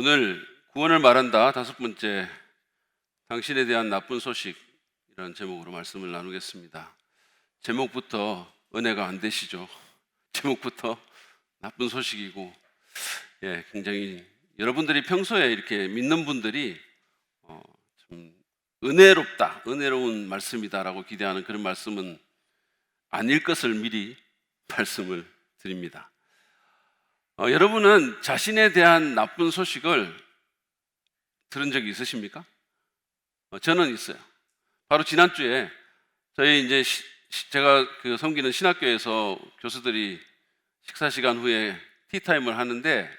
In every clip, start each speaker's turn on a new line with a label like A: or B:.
A: 오늘 구원을 말한다 다섯 번째, 당신에 대한 나쁜 소식, 이런 제목으로 말씀을 나누겠습니다. 제목부터 은혜가 안 되시죠? 제목부터 나쁜 소식이고, 굉장히 여러분들이 평소에 이렇게 믿는 분들이 좀 은혜롭다, 은혜로운 말씀이다라고 기대하는 그런 말씀은 아닐 것을 미리 말씀을 드립니다. 여러분은 자신에 대한 나쁜 소식을 들은 적이 있으십니까? 저는 있어요. 바로 지난주에 저희 제가 섬기는 신학교에서 교수들이 식사 시간 후에 티타임을 하는데,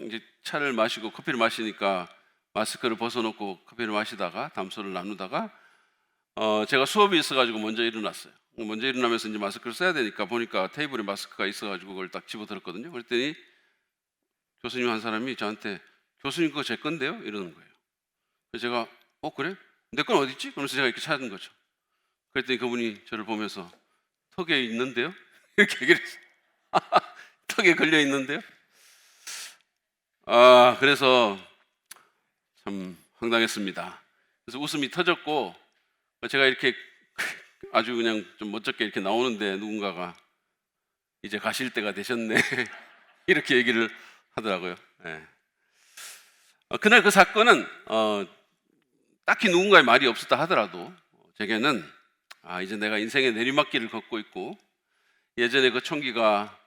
A: 이제 차를 마시고 커피를 마시니까 마스크를 벗어놓고 커피를 마시다가 담소를 나누다가 제가 수업이 있어가지고 먼저 일어났어요. 먼저 일어나면서 이제 마스크를 써야 되니까 보니까 테이블에 마스크가 있어가지고 그걸 딱 집어들었거든요. 그랬더니 교수님 한 사람이 저한테 교수님 그거 제 건데요? 이러는 거예요. 그래서 제가 그래? 내 건 어디 있지? 그러면서 제가 이렇게 찾은 거죠. 그랬더니 그분이 저를 보면서 턱에 있는데요? 이렇게 얘기를 했어요. 턱에 걸려 있는데요? 그래서 참 황당했습니다. 그래서 웃음이 터졌고, 제가 이렇게 아주 그냥 좀 멋쩍게 이렇게 나오는데 누군가가 이제 가실 때가 되셨네 이렇게 얘기를 하더라고요. 그날 그 사건은 딱히 누군가의 말이 없었다 하더라도 제게는 이제 내가 인생의 내리막길을 걷고 있고 예전에 그 총기가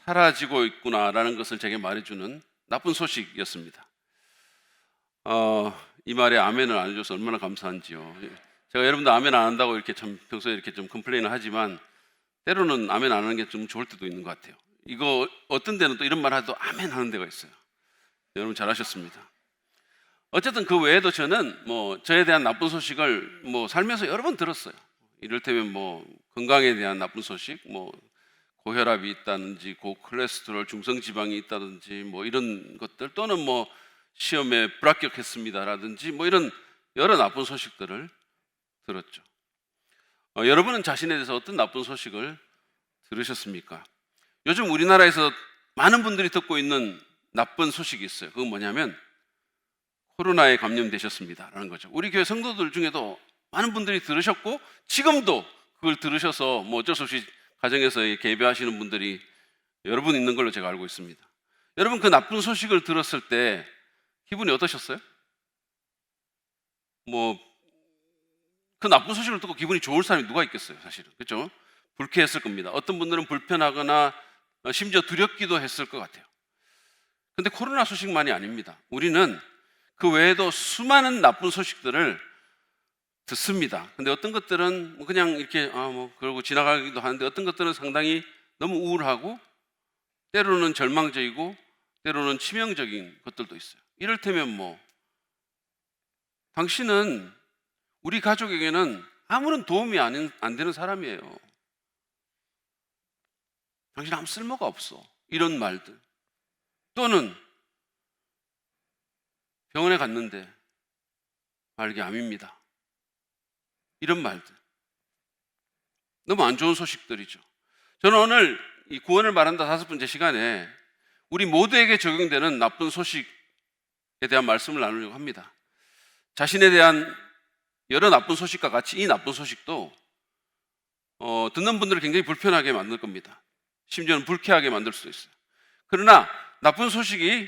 A: 사라지고 있구나라는 것을 제게 말해주는 나쁜 소식이었습니다. 이 말에 아멘을 안 해줘서 얼마나 감사한지요. 제가 여러분들 아멘 안 한다고 이렇게 참 평소에 이렇게 좀 컴플레인을 하지만 때로는 아멘 안 하는 게 좀 좋을 때도 있는 것 같아요. 이거 어떤 데는 또 이런 말 하도 아멘 하는 데가 있어요. 여러분 잘하셨습니다. 어쨌든 그 외에도 저는 저에 대한 나쁜 소식을 살면서 여러 번 들었어요. 이를테면 건강에 대한 나쁜 소식, 고혈압이 있다든지 고콜레스테롤 중성지방이 있다든지 이런 것들, 또는 시험에 불합격했습니다라든지 이런 여러 나쁜 소식들을 들었죠. 여러분은 자신에 대해서 어떤 나쁜 소식을 들으셨습니까? 요즘 우리나라에서 많은 분들이 듣고 있는 나쁜 소식이 있어요. 그건 뭐냐면 코로나에 감염되셨습니다라는 거죠. 우리 교회 성도들 중에도 많은 분들이 들으셨고 지금도 그걸 들으셔서 어쩔 수 없이 가정에서 이렇게 예배하시는 분들이 여러분 있는 걸로 제가 알고 있습니다. 여러분 그 나쁜 소식을 들었을 때 기분이 어떠셨어요? 그 나쁜 소식을 듣고 기분이 좋을 사람이 누가 있겠어요, 사실은. 그렇죠? 불쾌했을 겁니다. 어떤 분들은 불편하거나 심지어 두렵기도 했을 것 같아요. 근데 코로나 소식만이 아닙니다. 우리는 그 외에도 수많은 나쁜 소식들을 듣습니다. 근데 어떤 것들은 그냥 이렇게 그러고 지나가기도 하는데, 어떤 것들은 상당히 너무 우울하고 때로는 절망적이고 때로는 치명적인 것들도 있어요. 이를테면 당신은 우리 가족에게는 아무런 도움이 안 되는 사람이에요. 당신 아무 쓸모가 없어. 이런 말들. 또는 병원에 갔는데 이게 암입니다. 이런 말들. 너무 안 좋은 소식들이죠. 저는 오늘 이 구원을 말한다 다섯 번째 시간에 우리 모두에게 적용되는 나쁜 소식에 대한 말씀을 나누려고 합니다. 자신에 대한 여러 나쁜 소식과 같이 이 나쁜 소식도 듣는 분들을 굉장히 불편하게 만들 겁니다. 심지어는 불쾌하게 만들 수도 있어요. 그러나 나쁜 소식이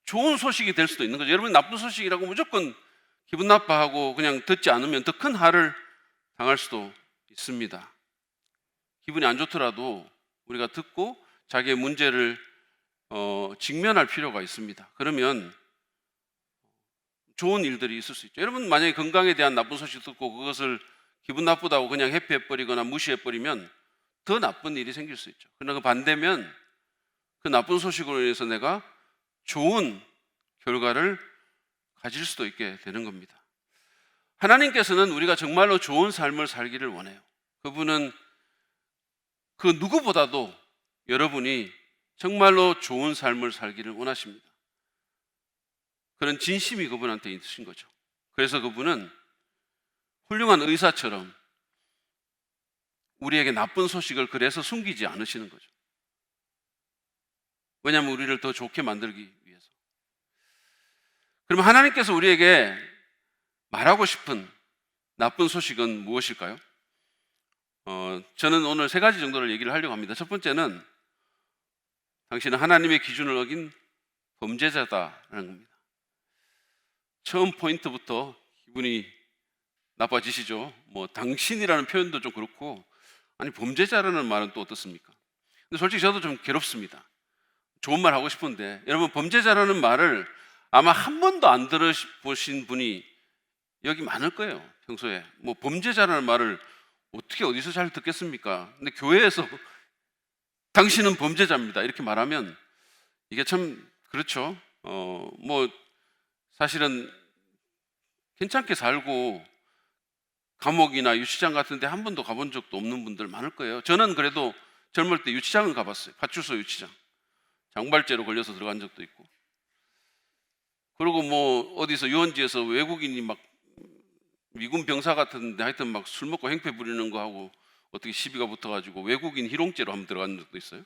A: 좋은 소식이 될 수도 있는 거죠. 여러분, 나쁜 소식이라고 무조건 기분 나빠하고 그냥 듣지 않으면 더 큰 har을 당할 수도 있습니다. 기분이 안 좋더라도 우리가 듣고 자기의 문제를 직면할 필요가 있습니다. 그러면 좋은 일들이 있을 수 있죠. 여러분, 만약에 건강에 대한 나쁜 소식 듣고 그것을 기분 나쁘다고 그냥 회피해버리거나 무시해버리면 더 나쁜 일이 생길 수 있죠. 그러나 그 반대면 그 나쁜 소식으로 인해서 내가 좋은 결과를 가질 수도 있게 되는 겁니다. 하나님께서는 우리가 정말로 좋은 삶을 살기를 원해요. 그분은 그 누구보다도 여러분이 정말로 좋은 삶을 살기를 원하십니다. 그런 진심이 그분한테 있으신 거죠. 그래서 그분은 훌륭한 의사처럼 우리에게 나쁜 소식을 그래서 숨기지 않으시는 거죠. 왜냐하면 우리를 더 좋게 만들기 위해서. 그럼 하나님께서 우리에게 말하고 싶은 나쁜 소식은 무엇일까요? 저는 오늘 세 가지 정도를 얘기를 하려고 합니다. 첫 번째는 당신은 하나님의 기준을 어긴 범죄자다라는 겁니다. 처음 포인트부터 기분이 나빠지시죠? 당신이라는 표현도 좀 그렇고, 아니, 범죄자라는 말은 또 어떻습니까? 근데 솔직히 저도 좀 괴롭습니다. 좋은 말 하고 싶은데, 여러분, 범죄자라는 말을 아마 한 번도 안 들어보신 분이 여기 많을 거예요, 평소에. 범죄자라는 말을 어떻게 어디서 잘 듣겠습니까? 근데 교회에서 당신은 범죄자입니다, 이렇게 말하면 이게 참 그렇죠. 사실은 괜찮게 살고 감옥이나 유치장 같은 데 한 번도 가본 적도 없는 분들 많을 거예요. 저는 그래도 젊을 때 유치장은 가봤어요. 파출소 유치장. 장발죄로 걸려서 들어간 적도 있고. 그리고 어디서 유원지에서 외국인이 막 미군 병사 같은데 하여튼 막 술 먹고 행패 부리는 거 하고 어떻게 시비가 붙어가지고 외국인 희롱죄로 한번 들어간 적도 있어요.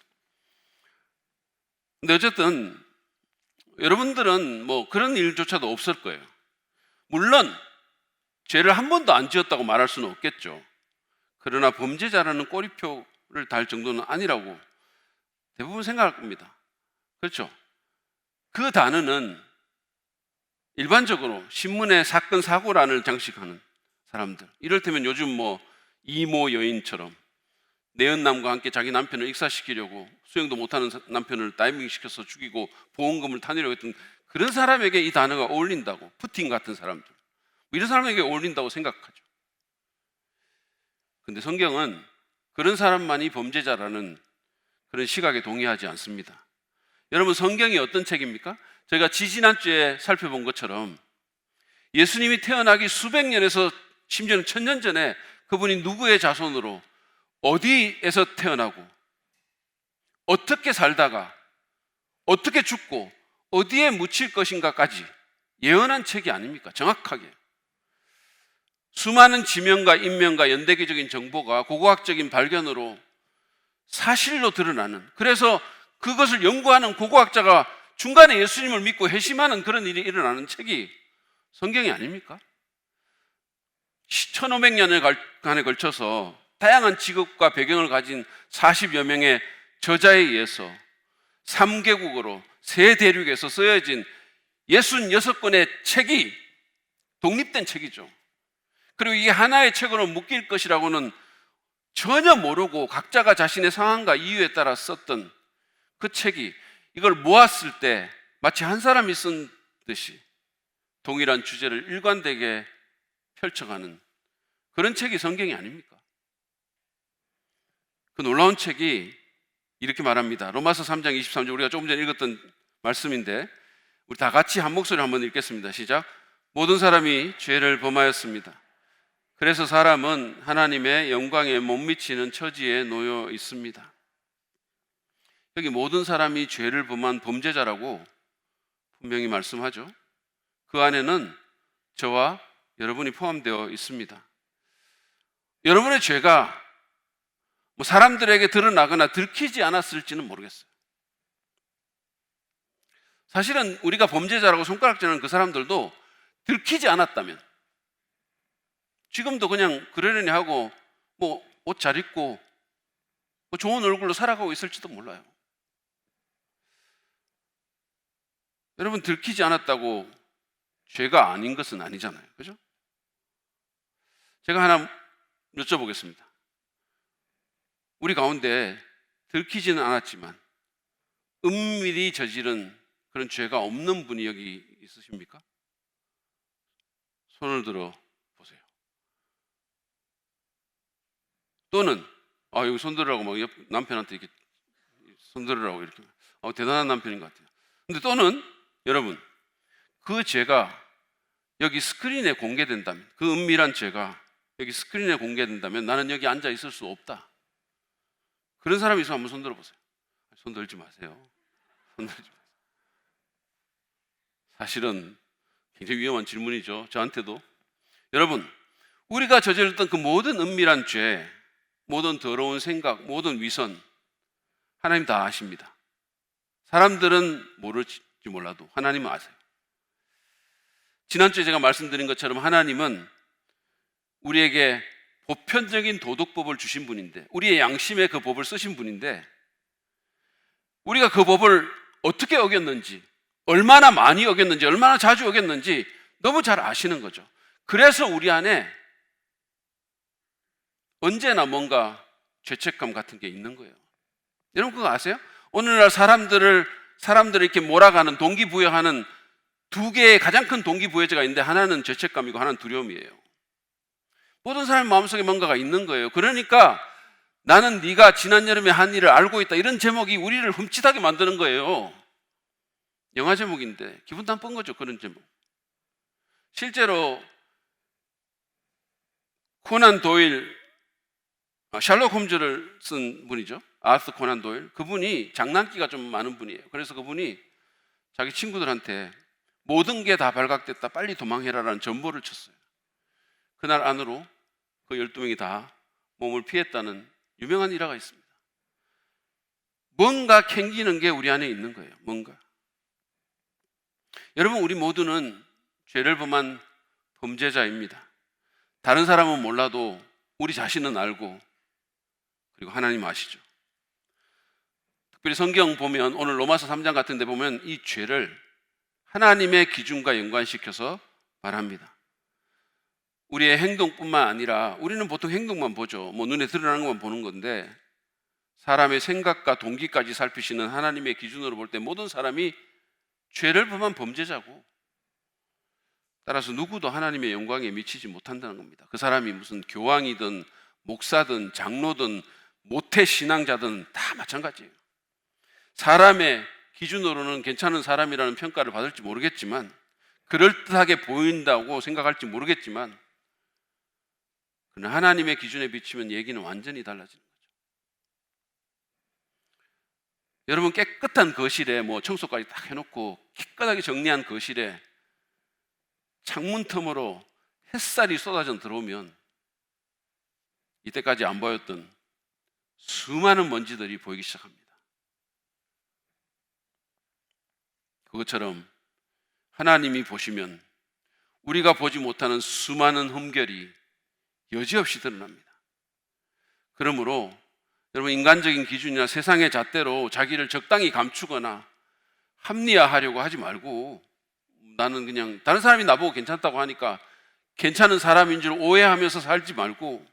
A: 근데 어쨌든 여러분들은 그런 일조차도 없을 거예요. 물론 죄를 한 번도 안 지었다고 말할 수는 없겠죠. 그러나 범죄자라는 꼬리표를 달 정도는 아니라고 대부분 생각할 겁니다. 그렇죠? 그 단어는 일반적으로 신문에 사건 사고란을 장식하는 사람들, 이를테면 요즘 이모 여인처럼 내연남과 함께 자기 남편을 익사시키려고 수영도 못하는 남편을 다이빙 시켜서 죽이고 보험금을 타내려고 했던 그런 사람에게 이 단어가 어울린다고, 푸틴 같은 사람들, 이런 사람에게 어울린다고 생각하죠. 근데 성경은 그런 사람만이 범죄자라는 그런 시각에 동의하지 않습니다. 여러분, 성경이 어떤 책입니까? 저희가 지지난주에 살펴본 것처럼 예수님이 태어나기 수백 년에서 심지어는 1000년 전에 그분이 누구의 자손으로 어디에서 태어나고 어떻게 살다가 어떻게 죽고 어디에 묻힐 것인가까지 예언한 책이 아닙니까? 정확하게 수많은 지명과 인명과 연대기적인 정보가 고고학적인 발견으로 사실로 드러나는, 그래서 그것을 연구하는 고고학자가 중간에 예수님을 믿고 회심하는 그런 일이 일어나는 책이 성경이 아닙니까? 1500년간에 걸쳐서 다양한 직업과 배경을 가진 40여 명의 저자에 의해서 3개국어로 세 대륙에서 쓰여진 66권의 책이 독립된 책이죠. 그리고 이게 하나의 책으로 묶일 것이라고는 전혀 모르고 각자가 자신의 상황과 이유에 따라 썼던 그 책이 이걸 모았을 때 마치 한 사람이 쓴 듯이 동일한 주제를 일관되게 펼쳐가는 그런 책이 성경이 아닙니까? 그 놀라운 책이 이렇게 말합니다. 로마서 3장 23절, 우리가 조금 전에 읽었던 말씀인데 우리 다 같이 한 목소리로 한번 읽겠습니다. 시작. 모든 사람이 죄를 범하였습니다. 그래서 사람은 하나님의 영광에 못 미치는 처지에 놓여 있습니다. 여기 모든 사람이 죄를 범한 범죄자라고 분명히 말씀하죠. 그 안에는 저와 여러분이 포함되어 있습니다. 여러분의 죄가 사람들에게 드러나거나 들키지 않았을지는 모르겠어요. 사실은 우리가 범죄자라고 손가락질하는 그 사람들도 들키지 않았다면 지금도 그냥 그러려니 하고 옷 잘 입고 좋은 얼굴로 살아가고 있을지도 몰라요. 여러분, 들키지 않았다고 죄가 아닌 것은 아니잖아요. 그죠? 제가 하나 여쭤보겠습니다. 우리 가운데 들키지는 않았지만 은밀히 저지른 그런 죄가 없는 분이 여기 있으십니까? 손을 들어 보세요. 또는 여기 손 들으라고 막 남편한테 이렇게 손 들으라고 이렇게 대단한 남편인 것 같아요. 근데 또는 여러분, 그 죄가 여기 스크린에 공개된다면, 그 은밀한 죄가 여기 스크린에 공개된다면 나는 여기 앉아 있을 수 없다. 그런 사람이 있으면 한번 손 들어보세요. 손 들지 마세요. 손 들지 마세요. 사실은 굉장히 위험한 질문이죠. 저한테도. 여러분, 우리가 저질렀던 그 모든 은밀한 죄, 모든 더러운 생각, 모든 위선, 하나님 다 아십니다. 사람들은 모를지 몰라도 하나님은 아세요. 지난주에 제가 말씀드린 것처럼 하나님은 우리에게 보편적인 도덕법을 주신 분인데, 우리의 양심에 그 법을 쓰신 분인데, 우리가 그 법을 어떻게 어겼는지, 얼마나 많이 어겼는지, 얼마나 자주 어겼는지 너무 잘 아시는 거죠. 그래서 우리 안에 언제나 뭔가 죄책감 같은 게 있는 거예요. 여러분 그거 아세요? 오늘날 사람들을 이렇게 몰아가는, 동기부여하는 두 개의 가장 큰 동기부여제가 있는데, 하나는 죄책감이고 하나는 두려움이에요. 모든 사람의 마음속에 뭔가가 있는 거예요. 그러니까 나는 네가 지난 여름에 한 일을 알고 있다, 이런 제목이 우리를 흠칫하게 만드는 거예요. 영화 제목인데 기분 나쁜 거죠, 그런 제목. 실제로 코난 도일, 셜록 홈즈를 쓴 분이죠. 아서 코난 도일. 그분이 장난기가 좀 많은 분이에요. 그래서 그분이 자기 친구들한테 모든 게 다 발각됐다, 빨리 도망해라라는 전보를 쳤어요. 그날 안으로 그 12명이 다 몸을 피했다는 유명한 일화가 있습니다. 뭔가 캥기는 게 우리 안에 있는 거예요. 뭔가. 여러분, 우리 모두는 죄를 범한 범죄자입니다. 다른 사람은 몰라도 우리 자신은 알고, 그리고 하나님 아시죠. 특별히 성경 보면, 오늘 로마서 3장 같은 데 보면 이 죄를 하나님의 기준과 연관시켜서 말합니다. 우리의 행동뿐만 아니라, 우리는 보통 행동만 보죠. 눈에 드러나는 것만 보는 건데, 사람의 생각과 동기까지 살피시는 하나님의 기준으로 볼 때 모든 사람이 죄를 범한 범죄자고, 따라서 누구도 하나님의 영광에 미치지 못한다는 겁니다. 그 사람이 무슨 교황이든 목사든 장로든 모태 신앙자든 다 마찬가지예요. 사람의 기준으로는 괜찮은 사람이라는 평가를 받을지 모르겠지만, 그럴듯하게 보인다고 생각할지 모르겠지만, 그러나 하나님의 기준에 비치면 얘기는 완전히 달라지는 거죠. 여러분, 깨끗한 거실에 청소까지 딱 해놓고 깨끗하게 정리한 거실에 창문 틈으로 햇살이 쏟아져 들어오면 이때까지 안 보였던 수많은 먼지들이 보이기 시작합니다. 그것처럼 하나님이 보시면 우리가 보지 못하는 수많은 흠결이 여지없이 드러납니다. 그러므로 여러분, 인간적인 기준이나 세상의 잣대로 자기를 적당히 감추거나 합리화하려고 하지 말고, 나는 그냥 다른 사람이 나보고 괜찮다고 하니까 괜찮은 사람인 줄 오해하면서 살지 말고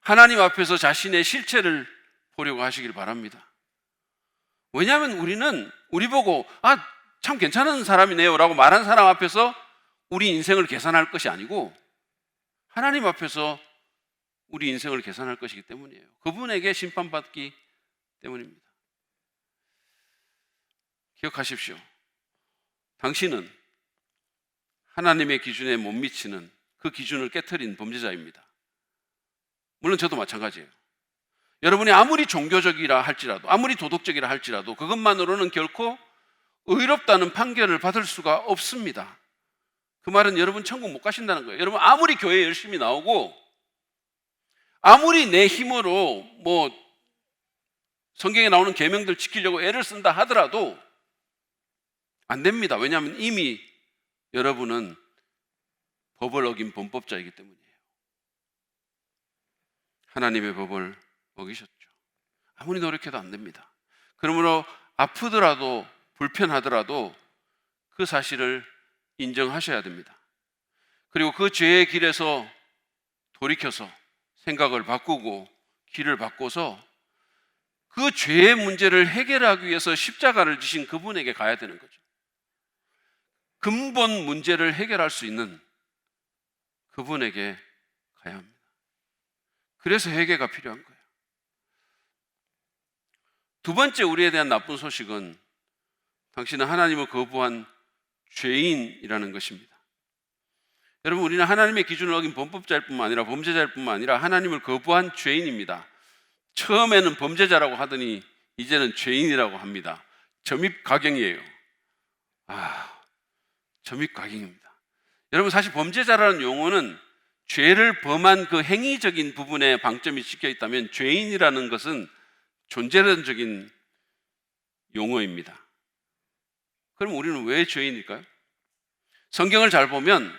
A: 하나님 앞에서 자신의 실체를 보려고 하시길 바랍니다. 왜냐하면 우리 보고 참 괜찮은 사람이네요 라고 말한 사람 앞에서 우리 인생을 계산할 것이 아니고 하나님 앞에서 우리 인생을 계산할 것이기 때문이에요. 그분에게 심판받기 때문입니다. 기억하십시오. 당신은 하나님의 기준에 못 미치는, 그 기준을 깨트린 범죄자입니다. 물론 저도 마찬가지예요. 여러분이 아무리 종교적이라 할지라도, 아무리 도덕적이라 할지라도 그것만으로는 결코 의롭다는 판결을 받을 수가 없습니다. 그 말은 여러분 천국 못 가신다는 거예요. 여러분 아무리 교회에 열심히 나오고 아무리 내 힘으로 성경에 나오는 계명들 지키려고 애를 쓴다 하더라도 안 됩니다. 왜냐하면 이미 여러분은 법을 어긴 범법자이기 때문이에요. 하나님의 법을 어기셨죠. 아무리 노력해도 안 됩니다. 그러므로 아프더라도 불편하더라도 그 사실을 인정하셔야 됩니다. 그리고 그 죄의 길에서 돌이켜서 생각을 바꾸고 길을 바꿔서 그 죄의 문제를 해결하기 위해서 십자가를 지신 그분에게 가야 되는 거죠. 근본 문제를 해결할 수 있는 그분에게 가야 합니다. 그래서 회개가 필요한 거예요. 두 번째 우리에 대한 나쁜 소식은 당신은 하나님을 거부한 죄인이라는 것입니다. 여러분, 우리는 하나님의 기준을 어긴 범법자일 뿐만 아니라 범죄자일 뿐만 아니라 하나님을 거부한 죄인입니다. 처음에는 범죄자라고 하더니 이제는 죄인이라고 합니다. 점입가경이에요. 점입가경입니다. 여러분, 사실 범죄자라는 용어는 죄를 범한 그 행위적인 부분에 방점이 찍혀 있다면, 죄인이라는 것은 존재론적인 용어입니다. 그럼 우리는 왜 죄인일까요? 성경을 잘 보면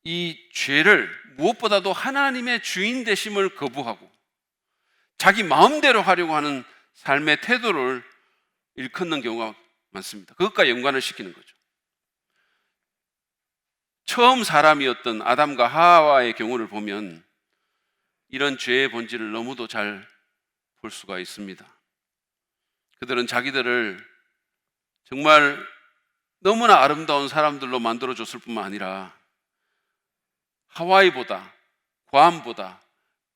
A: 이 죄를 무엇보다도 하나님의 주인 되심을 거부하고 자기 마음대로 하려고 하는 삶의 태도를 일컫는 경우가 많습니다. 그것과 연관을 시키는 거죠. 처음 사람이었던 아담과 하와의 경우를 보면 이런 죄의 본질을 너무도 잘 볼 수가 있습니다. 그들은 자기들을 정말 너무나 아름다운 사람들로 만들어줬을 뿐만 아니라 하와이보다, 과암보다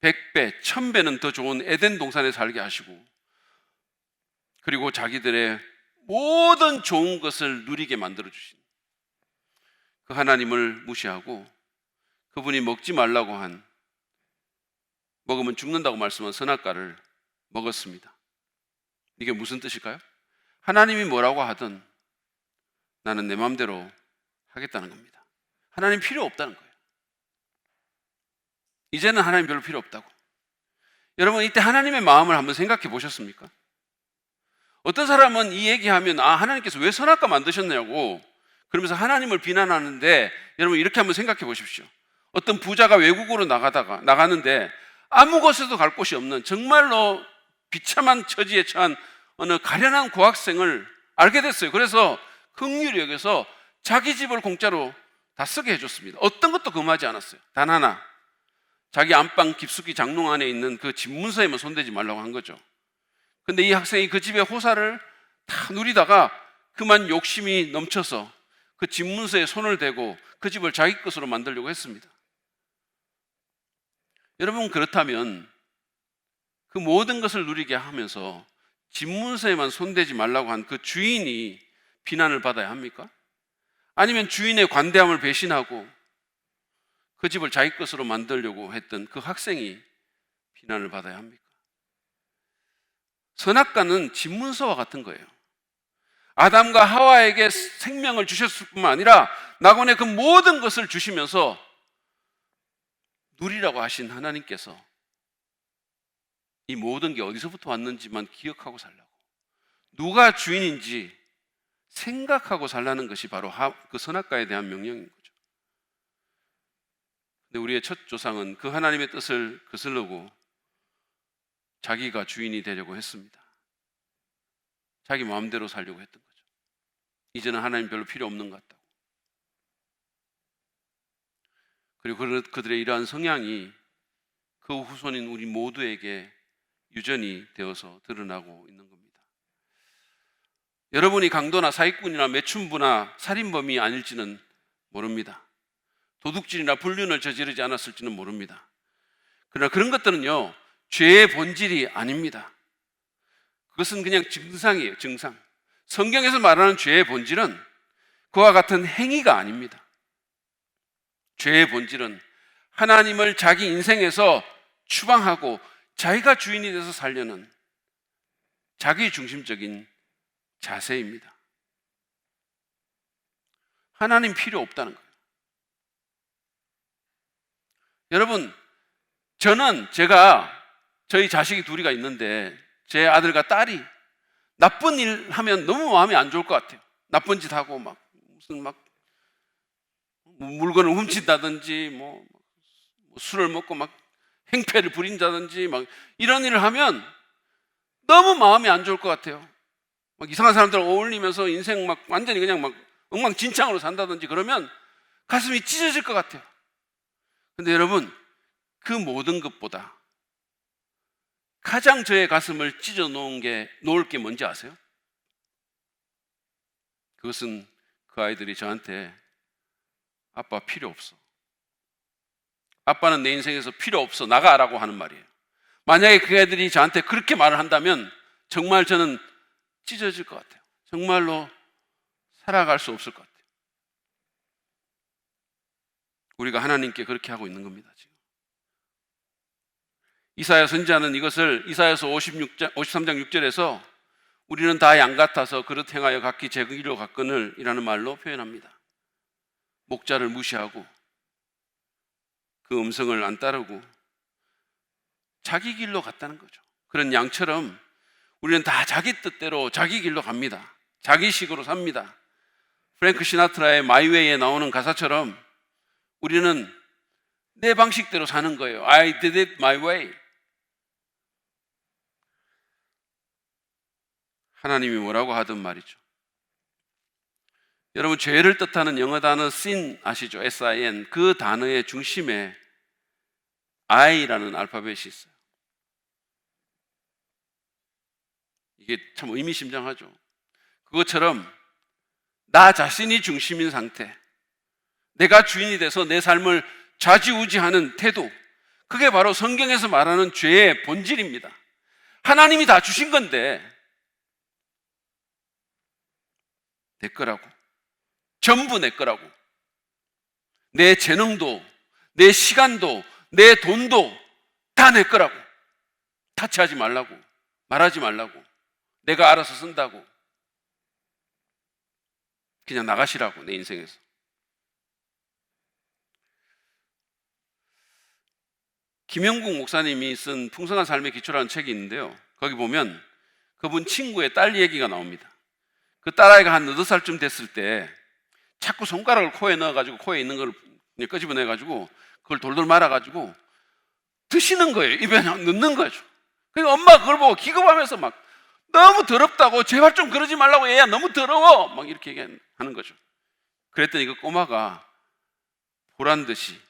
A: 100배, 1000배는 더 좋은 에덴 동산에 살게 하시고, 그리고 자기들의 모든 좋은 것을 누리게 만들어주신 그 하나님을 무시하고 그분이 먹지 말라고 한, 먹으면 죽는다고 말씀한 선악과를 먹었습니다. 이게 무슨 뜻일까요? 하나님이 뭐라고 하든 나는 내 마음대로 하겠다는 겁니다. 하나님 필요 없다는 거예요. 이제는 하나님 별로 필요 없다고. 여러분, 이때 하나님의 마음을 한번 생각해 보셨습니까? 어떤 사람은 이 얘기하면 하나님께서 왜 선악과 만드셨냐고 그러면서 하나님을 비난하는데, 여러분 이렇게 한번 생각해 보십시오. 어떤 부자가 외국으로 나가는데 아무 곳에도 갈 곳이 없는 정말로 비참한 처지에 처한 어느 가련한 고학생을 알게 됐어요. 그래서 긍휼히 여겨서 자기 집을 공짜로 다 쓰게 해줬습니다. 어떤 것도 금하지 않았어요. 단 하나, 자기 안방 깊숙이 장롱 안에 있는 그 집문서에만 손대지 말라고 한 거죠. 근데 이 학생이 그 집의 호사를 다 누리다가 그만 욕심이 넘쳐서 그 집문서에 손을 대고 그 집을 자기 것으로 만들려고 했습니다. 여러분, 그렇다면 그 모든 것을 누리게 하면서 집문서에만 손대지 말라고 한 그 주인이 비난을 받아야 합니까? 아니면 주인의 관대함을 배신하고 그 집을 자기 것으로 만들려고 했던 그 학생이 비난을 받아야 합니까? 선악과는 집문서와 같은 거예요. 아담과 하와에게 생명을 주셨을 뿐만 아니라 낙원의 그 모든 것을 주시면서 누리라고 하신 하나님께서 이 모든 게 어디서부터 왔는지만 기억하고 살라고, 누가 주인인지 생각하고 살라는 것이 바로 그 선악과에 대한 명령인 거죠. 근데 우리의 첫 조상은 그 하나님의 뜻을 거스르고 자기가 주인이 되려고 했습니다. 자기 마음대로 살려고 했던 거죠. 이제는 하나님 별로 필요 없는 것 같다고. 그리고 그들의 이러한 성향이 그 후손인 우리 모두에게 유전이 되어서 드러나고 있는 겁니다. 여러분이 강도나 사기꾼이나 매춘부나 살인범이 아닐지는 모릅니다. 도둑질이나 불륜을 저지르지 않았을지는 모릅니다. 그러나 그런 것들은요, 죄의 본질이 아닙니다. 그것은 그냥 증상이에요, 증상. 성경에서 말하는 죄의 본질은 그와 같은 행위가 아닙니다. 죄의 본질은 하나님을 자기 인생에서 추방하고 자기가 주인이 돼서 살려는 자기 중심적인 자세입니다. 하나님 필요 없다는 거예요. 여러분, 저희 자식이 둘이가 있는데 제 아들과 딸이 나쁜 일 하면 너무 마음이 안 좋을 것 같아요. 나쁜 짓 하고 무슨 물건을 훔친다든지 술을 먹고 행패를 부린다든지 이런 일을 하면 너무 마음이 안 좋을 것 같아요. 이상한 사람들 어울리면서 인생 완전히 그냥 엉망진창으로 산다든지 그러면 가슴이 찢어질 것 같아요. 근데 여러분, 그 모든 것보다 가장 저의 가슴을 찢어 놓을 게 뭔지 아세요? 그것은 그 아이들이 저한테 아빠 필요 없어, 아빠는 내 인생에서 필요 없어, 나가라고 하는 말이에요. 만약에 그 애들이 저한테 그렇게 말을 한다면 정말 저는 찢어질 것 같아요. 정말로 살아갈 수 없을 것 같아요. 우리가 하나님께 그렇게 하고 있는 겁니다, 지금. 이사야 선지자는 이것을 이사야서 53장 6절에서 우리는 다 양 같아서 그릇 행하여 각기 제 길로 갔거늘 이라는 말로 표현합니다. 목자를 무시하고 그 음성을 안 따르고 자기 길로 갔다는 거죠. 그런 양처럼 우리는 다 자기 뜻대로 자기 길로 갑니다. 자기식으로 삽니다. 프랭크 시나트라의 마이 웨이에 나오는 가사처럼 우리는 내 방식대로 사는 거예요. I did it my way. 하나님이 뭐라고 하든 말이죠. 여러분, 죄를 뜻하는 영어 단어 sin 아시죠? S-I-N. 그 단어의 중심에 I라는 알파벳이 있어요. 이게 참 의미심장하죠. 그것처럼 나 자신이 중심인 상태, 내가 주인이 돼서 내 삶을 좌지우지하는 태도, 그게 바로 성경에서 말하는 죄의 본질입니다. 하나님이 다 주신 건데 내 거라고, 전부 내 거라고, 내 재능도, 내 시간도, 내 돈도 다 내 거라고, 타치하지 말라고, 말하지 말라고, 내가 알아서 쓴다고, 그냥 나가시라고, 내 인생에서. 김영국 목사님이 쓴 풍성한 삶의 기초라는 책이 있는데요, 거기 보면 그분 친구의 딸 얘기가 나옵니다. 그 딸아이가 한 8살쯤 됐을 때 자꾸 손가락을 코에 넣어가지고 코에 있는 걸 끄집어내가지고 그걸 돌돌 말아가지고 드시는 거예요. 입에 넣는 거죠. 그러니까 엄마가 그걸 보고 기겁하면서 막 너무 더럽다고, 제발 좀 그러지 말라고, 얘야 너무 더러워, 막 이렇게 얘기하는 거죠. 그랬더니 그 꼬마가 보란 듯이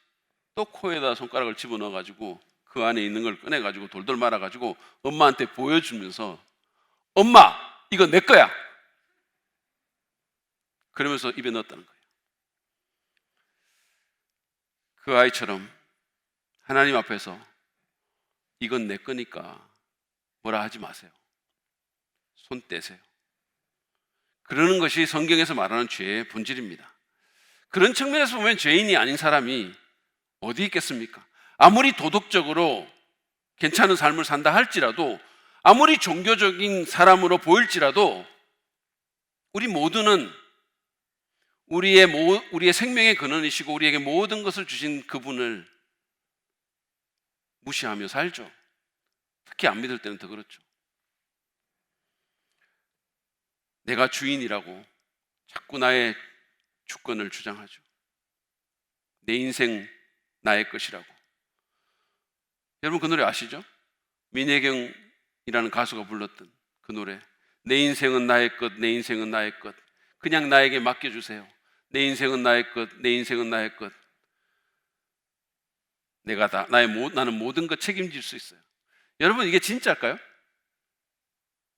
A: 또 코에다 손가락을 집어넣어가지고 그 안에 있는 걸 꺼내가지고 돌돌 말아가지고 엄마한테 보여주면서, 엄마 이거 내 거야, 그러면서 입에 넣었다는 거예요. 그 아이처럼 하나님 앞에서 이건 내 거니까 뭐라 하지 마세요. 손 떼세요. 그러는 것이 성경에서 말하는 죄의 본질입니다. 그런 측면에서 보면 죄인이 아닌 사람이 어디 있겠습니까? 아무리 도덕적으로 괜찮은 삶을 산다 할지라도, 아무리 종교적인 사람으로 보일지라도, 우리 모두는 우리의 생명의 근원이시고 우리에게 모든 것을 주신 그분을 무시하며 살죠. 특히 안 믿을 때는 더 그렇죠. 내가 주인이라고 자꾸 나의 주권을 주장하죠. 내 인생 나의 것이라고. 여러분 그 노래 아시죠? 민혜경이라는 가수가 불렀던 그 노래. 내 인생은 나의 것, 내 인생은 나의 것, 그냥 나에게 맡겨주세요. 내 인생은 나의 것, 내 인생은 나의 것, 나는 모든 것 책임질 수 있어요. 여러분 이게 진짜일까요?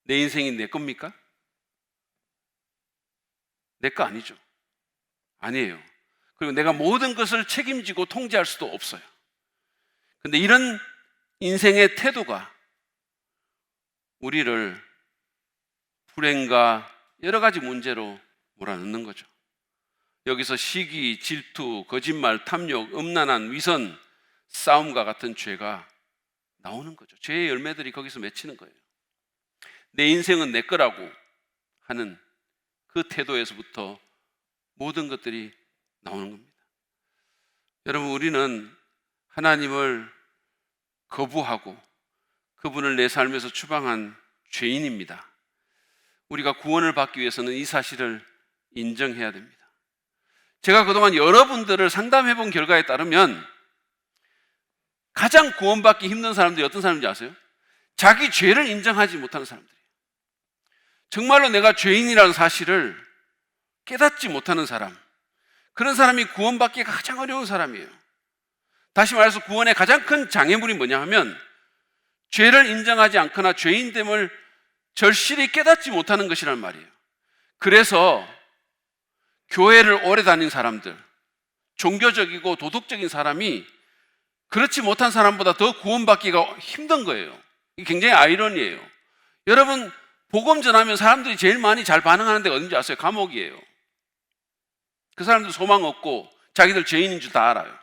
A: 내 인생이 내 겁니까? 내 거 아니죠. 아니에요. 그리고 내가 모든 것을 책임지고 통제할 수도 없어요. 근데 이런 인생의 태도가 우리를 불행과 여러 가지 문제로 몰아넣는 거죠. 여기서 시기, 질투, 거짓말, 탐욕, 음란한, 위선, 싸움과 같은 죄가 나오는 거죠. 죄의 열매들이 거기서 맺히는 거예요. 내 인생은 내 거라고 하는 그 태도에서부터 모든 것들이 나오는 겁니다. 여러분, 우리는 하나님을 거부하고 그분을 내 삶에서 추방한 죄인입니다. 우리가 구원을 받기 위해서는 이 사실을 인정해야 됩니다. 제가 그동안 여러분들을 상담해 본 결과에 따르면 가장 구원받기 힘든 사람들이 어떤 사람인지 아세요? 자기 죄를 인정하지 못하는 사람들이에요. 정말로 내가 죄인이라는 사실을 깨닫지 못하는 사람, 그런 사람이 구원받기가 가장 어려운 사람이에요. 다시 말해서 구원의 가장 큰 장애물이 뭐냐 하면 죄를 인정하지 않거나 죄인됨을 절실히 깨닫지 못하는 것이란 말이에요. 그래서 교회를 오래 다닌 사람들, 종교적이고 도덕적인 사람이 그렇지 못한 사람보다 더 구원받기가 힘든 거예요. 이게 굉장히 아이러니예요. 여러분, 복음 전하면 사람들이 제일 많이 잘 반응하는 데가 어딘지 아세요? 감옥이에요. 그 사람들 소망 없고 자기들 죄인인 줄 다 알아요.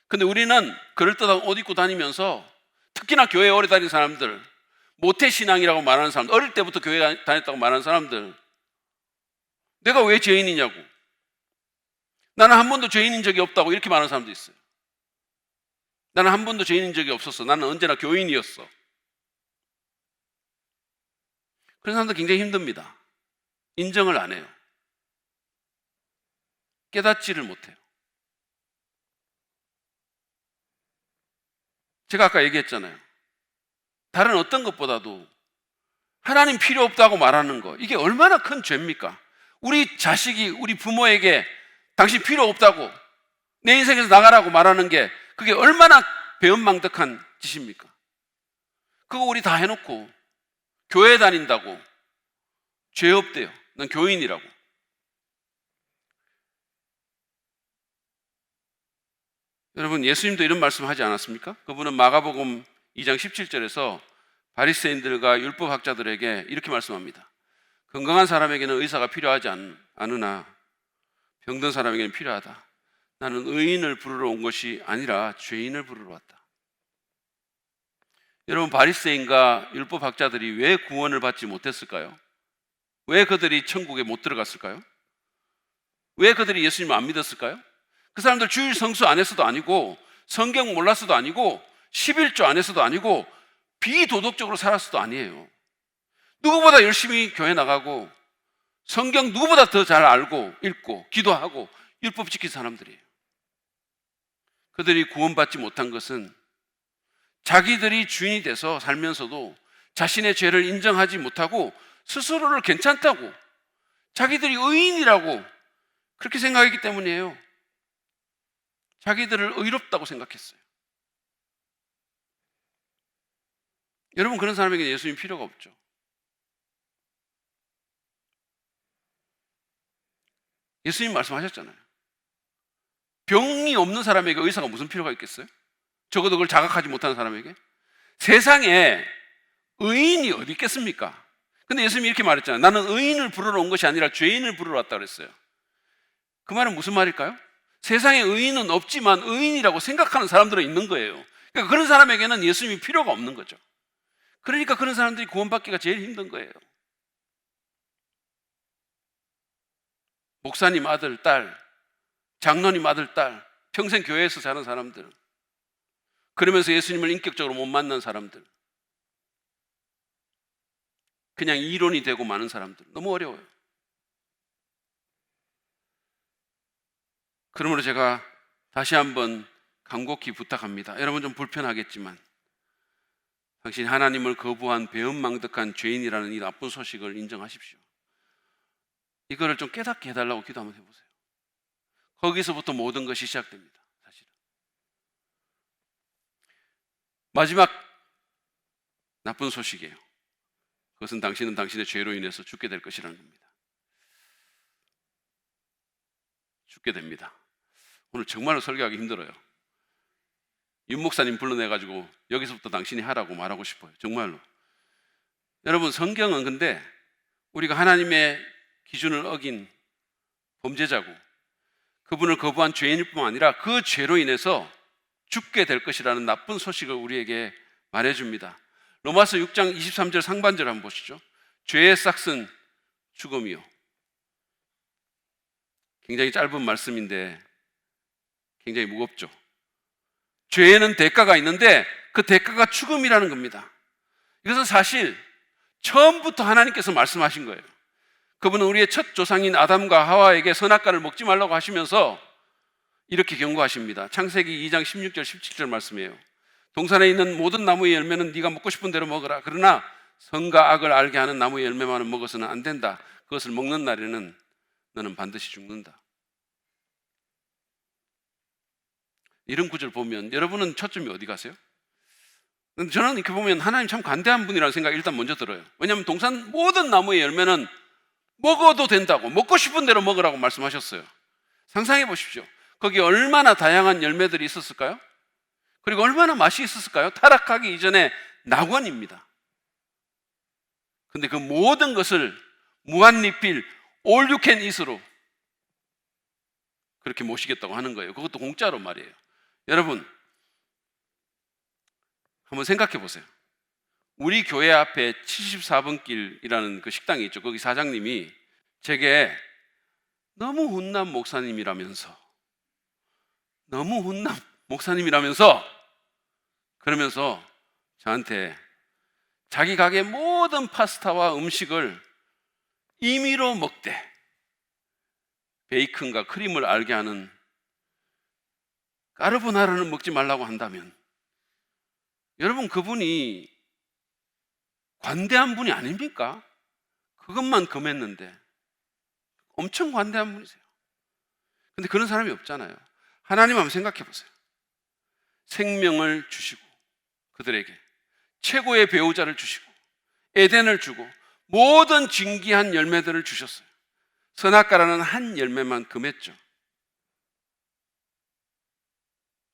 A: 근데 우리는 그럴듯한 옷 입고 다니면서, 특히나 교회에 오래 다닌 사람들, 모태신앙이라고 말하는 사람들, 어릴 때부터 교회 다녔다고 말하는 사람들, 내가 왜 죄인이냐고, 나는 한 번도 죄인인 적이 없다고 이렇게 말하는 사람도 있어요. 나는 한 번도 죄인인 적이 없었어. 나는 언제나 교인이었어. 그런 사람들 굉장히 힘듭니다. 인정을 안 해요. 깨닫지를 못해요. 제가 아까 얘기했잖아요. 다른 어떤 것보다도 하나님 필요 없다고 말하는 거, 이게 얼마나 큰 죄입니까? 우리 자식이 우리 부모에게 당신 필요 없다고, 내 인생에서 나가라고 말하는 게 그게 얼마나 배은망덕한 짓입니까? 그거 우리 다 해놓고 교회 다닌다고 죄 없대요. 난 교인이라고. 여러분, 예수님도 이런 말씀 하지 않았습니까? 그분은 마가복음 2장 17절에서 바리새인들과 율법학자들에게 이렇게 말씀합니다. 건강한 사람에게는 의사가 필요하지 않으나 병든 사람에게는 필요하다. 나는 의인을 부르러 온 것이 아니라 죄인을 부르러 왔다. 여러분, 바리새인과 율법학자들이 왜 구원을 받지 못했을까요? 왜 그들이 천국에 못 들어갔을까요? 왜 그들이 예수님을 안 믿었을까요? 그 사람들 주일 성수 안 했어도 아니고, 성경 몰랐어도 아니고, 11조 안 했어도 아니고, 비도덕적으로 살았어도 아니에요. 누구보다 열심히 교회 나가고 성경 누구보다 더 잘 알고 읽고 기도하고 율법 지킨 사람들이에요. 그들이 구원받지 못한 것은 자기들이 주인이 돼서 살면서도 자신의 죄를 인정하지 못하고 스스로를 괜찮다고, 자기들이 의인이라고 그렇게 생각했기 때문이에요. 자기들을 의롭다고 생각했어요. 여러분, 그런 사람에게 예수님 필요가 없죠. 예수님 말씀하셨잖아요. 병이 없는 사람에게 의사가 무슨 필요가 있겠어요? 적어도 그걸 자각하지 못하는 사람에게. 세상에 의인이 어디 있겠습니까? 근데 예수님이 이렇게 말했잖아요. 나는 의인을 부르러 온 것이 아니라 죄인을 부르러 왔다 그랬어요. 그 말은 무슨 말일까요? 세상에 의인은 없지만 의인이라고 생각하는 사람들은 있는 거예요. 그러니까 그런 사람에게는 예수님이 필요가 없는 거죠. 그러니까 그런 사람들이 구원받기가 제일 힘든 거예요. 목사님 아들, 딸, 장로님 아들, 딸, 평생 교회에서 자란 사람들, 그러면서 예수님을 인격적으로 못 만난 사람들, 그냥 이론이 되고 마는 사람들, 너무 어려워요. 그러므로 제가 다시 한번 간곡히 부탁합니다. 여러분, 좀 불편하겠지만 당신 하나님을 거부한 배은망덕한 죄인이라는 이 나쁜 소식을 인정하십시오. 이거를 좀 깨닫게 해달라고 기도 한번 해보세요. 거기서부터 모든 것이 시작됩니다. 사실은 마지막 나쁜 소식이에요. 그것은 당신은 당신의 죄로 인해서 죽게 될 것이라는 겁니다. 죽게 됩니다. 오늘 정말로 설교하기 힘들어요. 윤 목사님 불러내가지고 여기서부터 당신이 하라고 말하고 싶어요. 정말로. 여러분, 성경은 근데 우리가 하나님의 기준을 어긴 범죄자고 그분을 거부한 죄인일 뿐만 아니라 그 죄로 인해서 죽게 될 것이라는 나쁜 소식을 우리에게 말해줍니다. 로마서 6장 23절 상반절 한번 보시죠. 죄의 싹은 죽음이요. 굉장히 짧은 말씀인데 굉장히 무겁죠. 죄에는 대가가 있는데 그 대가가 죽음이라는 겁니다. 이것은 사실 처음부터 하나님께서 말씀하신 거예요. 그분은 우리의 첫 조상인 아담과 하와에게 선악과를 먹지 말라고 하시면서 이렇게 경고하십니다. 창세기 2장 16절 17절 말씀이에요. 동산에 있는 모든 나무의 열매는 네가 먹고 싶은 대로 먹어라. 그러나 선과 악을 알게 하는 나무의 열매만은 먹어서는 안 된다. 그것을 먹는 날에는 너는 반드시 죽는다. 이런 구절 보면 여러분은 초점이 어디 가세요? 저는 이렇게 보면 하나님 참 관대한 분이라는 생각이 일단 먼저 들어요. 왜냐하면 동산 모든 나무의 열매는 먹어도 된다고, 먹고 싶은 대로 먹으라고 말씀하셨어요. 상상해 보십시오. 거기 얼마나 다양한 열매들이 있었을까요? 그리고 얼마나 맛이 있었을까요? 타락하기 이전에 낙원입니다. 근데 그 모든 것을 무한리필 all you can eat으로 그렇게 모시겠다고 하는 거예요. 그것도 공짜로 말이에요. 여러분, 한번 생각해 보세요. 우리 교회 앞에 74번 길이라는 그 식당이 있죠. 거기 사장님이 제게 너무 훈남 목사님이라면서 그러면서 저한테 자기 가게 모든 파스타와 음식을 임의로 먹되 베이컨과 크림을 알게 하는 까르보나라는 먹지 말라고 한다면, 여러분, 그분이 관대한 분이 아닙니까? 그것만 금했는데 엄청 관대한 분이세요. 근데 그런 사람이 없잖아요. 하나님 한번 생각해 보세요. 생명을 주시고 그들에게 최고의 배우자를 주시고 에덴을 주고 모든 진귀한 열매들을 주셨어요. 선악과라는 한 열매만 금했죠.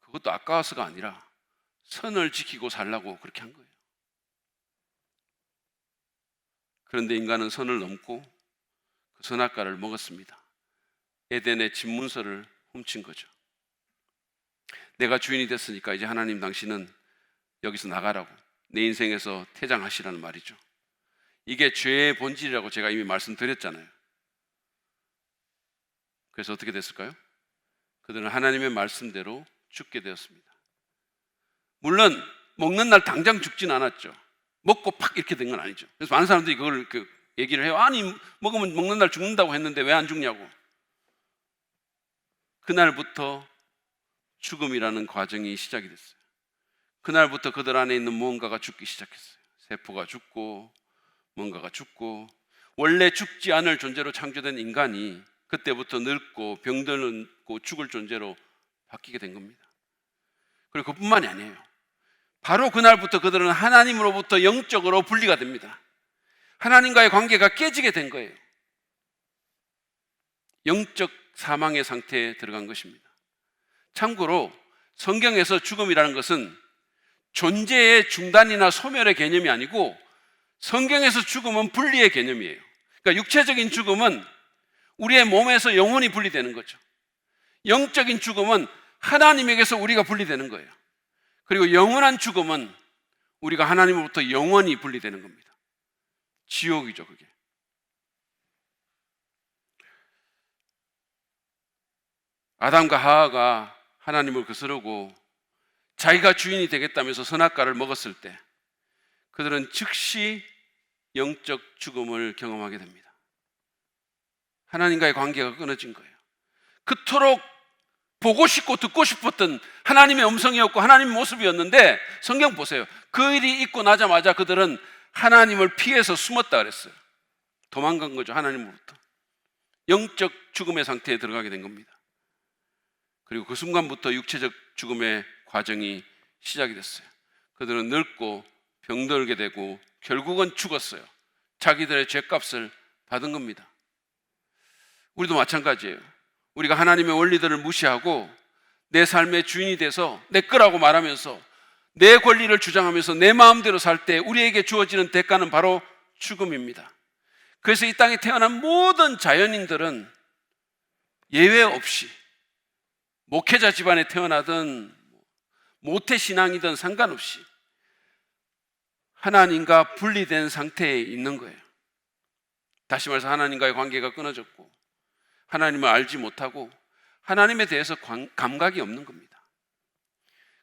A: 그것도 아까워서가 아니라 선을 지키고 살라고 그렇게 한 거예요. 그런데 인간은 선을 넘고 그 선악과를 먹었습니다. 에덴의 집문서를 훔친 거죠. 내가 주인이 됐으니까 이제 하나님, 당신은 여기서 나가라고, 내 인생에서 퇴장하시라는 말이죠. 이게 죄의 본질이라고 제가 이미 말씀드렸잖아요. 그래서 어떻게 됐을까요? 그들은 하나님의 말씀대로 죽게 되었습니다. 물론 먹는 날 당장 죽진 않았죠. 먹고 팍 이렇게 된 건 아니죠. 그래서 많은 사람들이 그걸 얘기를 해요. 아니, 먹으면 먹는 날 죽는다고 했는데 왜 안 죽냐고. 그날부터 죽음이라는 과정이 시작이 됐어요. 그날부터 그들 안에 있는 무언가가 죽기 시작했어요. 세포가 죽고 뭔가가 죽고, 원래 죽지 않을 존재로 창조된 인간이 그때부터 늙고 병들고 죽을 존재로 바뀌게 된 겁니다. 그리고 그뿐만이 아니에요. 바로 그날부터 그들은 하나님으로부터 영적으로 분리가 됩니다. 하나님과의 관계가 깨지게 된 거예요. 영적 사망의 상태에 들어간 것입니다. 참고로 성경에서 죽음이라는 것은 존재의 중단이나 소멸의 개념이 아니고, 성경에서 죽음은 분리의 개념이에요. 그러니까 육체적인 죽음은 우리의 몸에서 영혼이 분리되는 거죠. 영적인 죽음은 하나님에게서 우리가 분리되는 거예요. 그리고 영원한 죽음은 우리가 하나님으로부터 영원히 분리되는 겁니다. 지옥이죠, 그게. 아담과 하와가 하나님을 거스르고 자기가 주인이 되겠다면서 선악과를 먹었을 때 그들은 즉시 영적 죽음을 경험하게 됩니다. 하나님과의 관계가 끊어진 거예요. 그토록 보고 싶고 듣고 싶었던 하나님의 음성이었고 하나님의 모습이었는데, 성경 보세요. 그 일이 있고 나자마자 그들은 하나님을 피해서 숨었다 그랬어요. 도망간 거죠, 하나님으로부터. 영적 죽음의 상태에 들어가게 된 겁니다. 그리고 그 순간부터 육체적 죽음의 과정이 시작이 됐어요. 그들은 늙고 병들게 되고 결국은 죽었어요. 자기들의 죄값을 받은 겁니다. 우리도 마찬가지예요. 우리가 하나님의 원리들을 무시하고 내 삶의 주인이 돼서 내 거라고 말하면서 내 권리를 주장하면서 내 마음대로 살 때 우리에게 주어지는 대가는 바로 죽음입니다. 그래서 이 땅에 태어난 모든 자연인들은 예외 없이 목회자 집안에 태어나든 모태신앙이든 상관없이 하나님과 분리된 상태에 있는 거예요. 다시 말해서 하나님과의 관계가 끊어졌고 하나님을 알지 못하고 하나님에 대해서 감각이 없는 겁니다.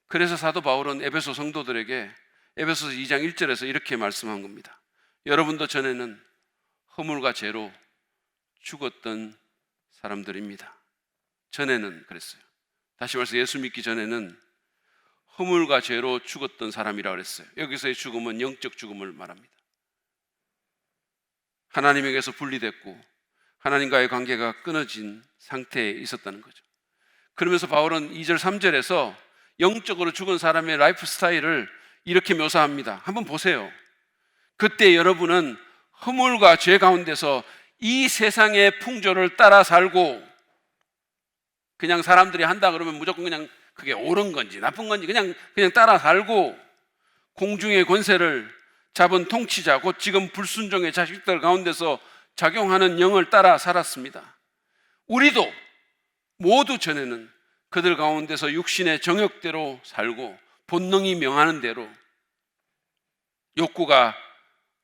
A: 그래서 사도 바울은 에베소 성도들에게 에베소서 2장 1절에서 이렇게 말씀한 겁니다. 여러분도 전에는 허물과 죄로 죽었던 사람들입니다. 전에는 그랬어요. 다시 말해서 예수 믿기 전에는 허물과 죄로 죽었던 사람이라고 그랬어요. 여기서의 죽음은 영적 죽음을 말합니다. 하나님에게서 분리됐고 하나님과의 관계가 끊어진 상태에 있었다는 거죠. 그러면서 바울은 2절 3절에서 영적으로 죽은 사람의 라이프 스타일을 이렇게 묘사합니다. 한번 보세요. 그때 여러분은 허물과 죄 가운데서 이 세상의 풍조를 따라 살고, 그냥 사람들이 한다 그러면 무조건 그냥 그게 옳은 건지 나쁜 건지 그냥 따라 살고, 공중의 권세를 잡은 통치자 곧 지금 불순종의 자식들 가운데서 작용하는 영을 따라 살았습니다. 우리도 모두 전에는 그들 가운데서 육신의 정욕대로 살고 본능이 명하는 대로, 욕구가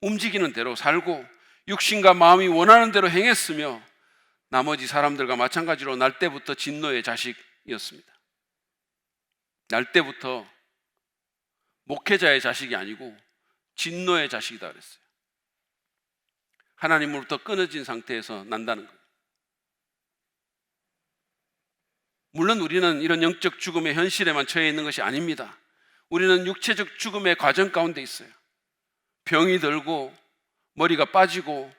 A: 움직이는 대로 살고 육신과 마음이 원하는 대로 행했으며 나머지 사람들과 마찬가지로 날 때부터 진노의 자식이었습니다. 날 때부터 목회자의 자식이 아니고 진노의 자식이다 그랬어요. 하나님으로부터 끊어진 상태에서 난다는 거예요. 물론 우리는 이런 영적 죽음의 현실에만 처해 있는 것이 아닙니다. 우리는 육체적 죽음의 과정 가운데 있어요. 병이 들고 머리가 빠지고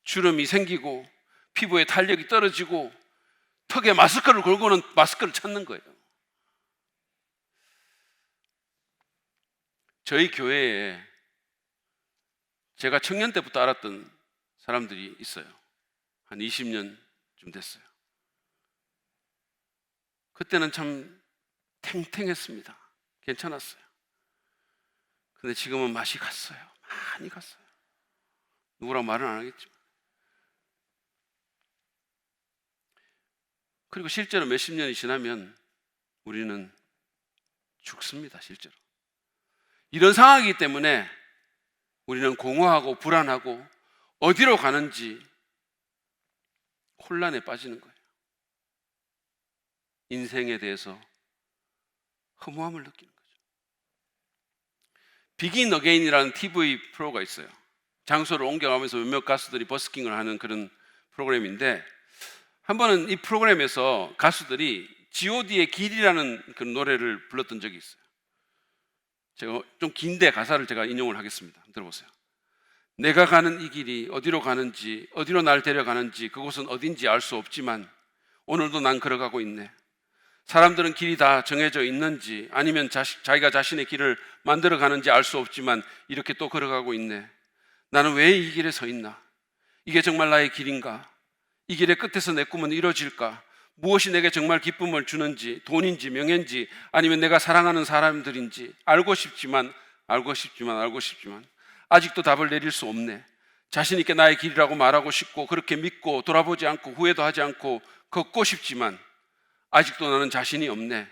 A: 주름이 생기고 피부에 탄력이 떨어지고 턱에 마스크를 걸고는 마스크를 찾는 거예요. 저희 교회에 제가 청년 때부터 알았던 사람들이 있어요. 한 20년쯤 됐어요. 그때는 참 탱탱했습니다. 괜찮았어요. 근데 지금은 맛이 갔어요. 많이 갔어요. 누구랑 말은 안 하겠지만. 그리고 실제로 몇십 년이 지나면 우리는 죽습니다. 실제로. 이런 상황이기 때문에 우리는 공허하고 불안하고 어디로 가는지 혼란에 빠지는 거예요. 인생에 대해서 허무함을 느끼는 거죠. 비긴 어게인이라는 TV 프로가 있어요. 장소를 옮겨가면서 몇몇 가수들이 버스킹을 하는 그런 프로그램인데, 한 번은 이 프로그램에서 가수들이 G.O.D의 길이라는 그 노래를 불렀던 적이 있어요. 제가 좀 긴데 가사를 제가 인용을 하겠습니다. 들어보세요. 내가 가는 이 길이 어디로 가는지, 어디로 날 데려가는지, 그곳은 어딘지 알 수 없지만 오늘도 난 걸어가고 있네. 사람들은 길이 다 정해져 있는지 아니면 자기가 자신의 길을 만들어 가는지 알 수 없지만 이렇게 또 걸어가고 있네. 나는 왜 이 길에 서 있나? 이게 정말 나의 길인가? 이 길의 끝에서 내 꿈은 이루어질까? 무엇이 내게 정말 기쁨을 주는지, 돈인지 명예인지 아니면 내가 사랑하는 사람들인지 알고 싶지만 아직도 답을 내릴 수 없네. 자신 있게 나의 길이라고 말하고 싶고 그렇게 믿고 돌아보지 않고 후회도 하지 않고 걷고 싶지만 아직도 나는 자신이 없네.